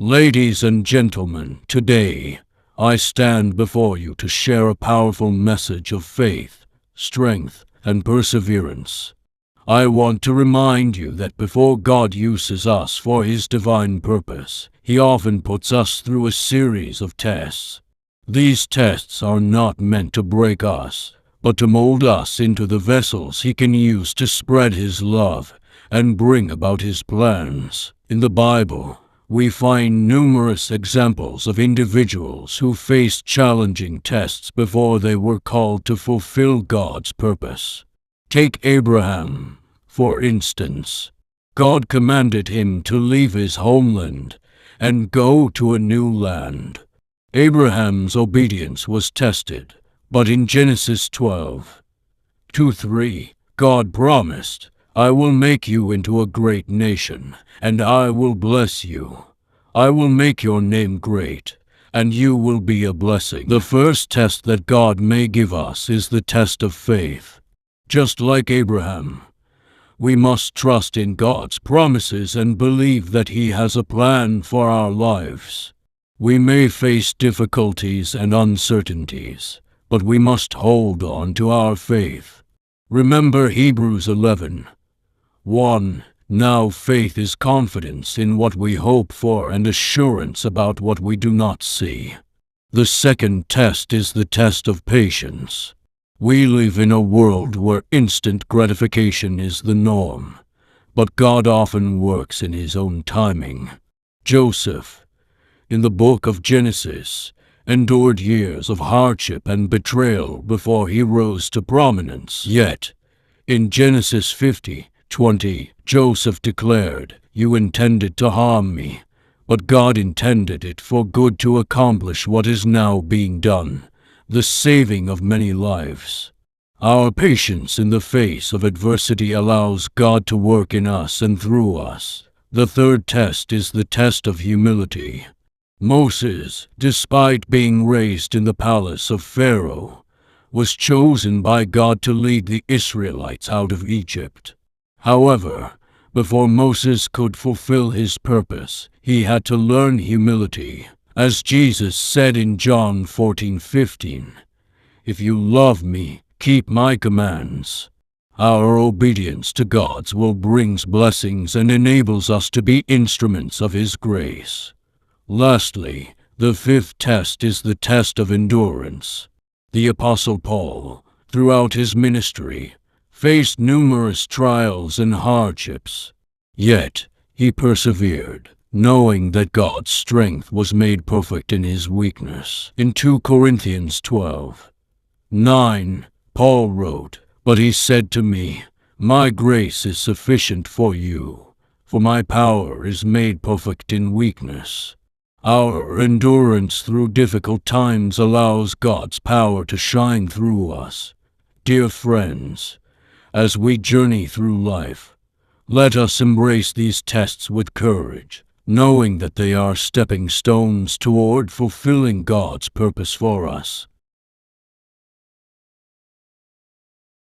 Ladies and gentlemen, today I stand before you to share a powerful message of faith, strength, and perseverance. I want to remind you that before God uses us for His divine purpose, He often puts us through a series of tests. These tests are not meant to break us, but to mold us into the vessels He can use to spread His love and bring about His plans. In the Bible, we find numerous examples of individuals who faced challenging tests before they were called to fulfill God's purpose. Take Abraham, for instance. God commanded him to leave his homeland and go to a new land. Abraham's obedience was tested, but in Genesis 12:2-3, God promised, "I will make you into a great nation, and I will bless you. I will make your name great, and you will be a blessing." The first test that God may give us is the test of faith. Just like Abraham, we must trust in God's promises and believe that He has a plan for our lives. We may face difficulties and uncertainties, but we must hold on to our faith. Remember Hebrews 11:1. Now faith is confidence in what we hope for and assurance about what we do not see. The second test is the test of patience. We live in a world where instant gratification is the norm, but God often works in His own timing. Joseph, in the book of Genesis, endured years of hardship and betrayal before he rose to prominence. Yet, in Genesis 50:20, Joseph declared, "You intended to harm me, but God intended it for good to accomplish what is now being done, the saving of many lives." Our patience in the face of adversity allows God to work in us and through us. The third test is the test of humility. Moses, despite being raised in the palace of Pharaoh, was chosen by God to lead the Israelites out of Egypt. However, before Moses could fulfill his purpose, he had to learn humility. As Jesus said in John 14:15, "If you love me, keep my commands." Our obedience to God's will brings blessings and enables us to be instruments of His grace. Lastly, the fifth test is the test of endurance. The Apostle Paul, throughout his ministry, faced numerous trials and hardships. Yet, he persevered, knowing that God's strength was made perfect in his weakness. In 2 Corinthians 12:9, Paul wrote, "But he said to me, 'My grace is sufficient for you, for my power is made perfect in weakness.'" Our endurance through difficult times allows God's power to shine through us. Dear friends, as we journey through life, let us embrace these tests with courage, knowing that they are stepping stones toward fulfilling God's purpose for us.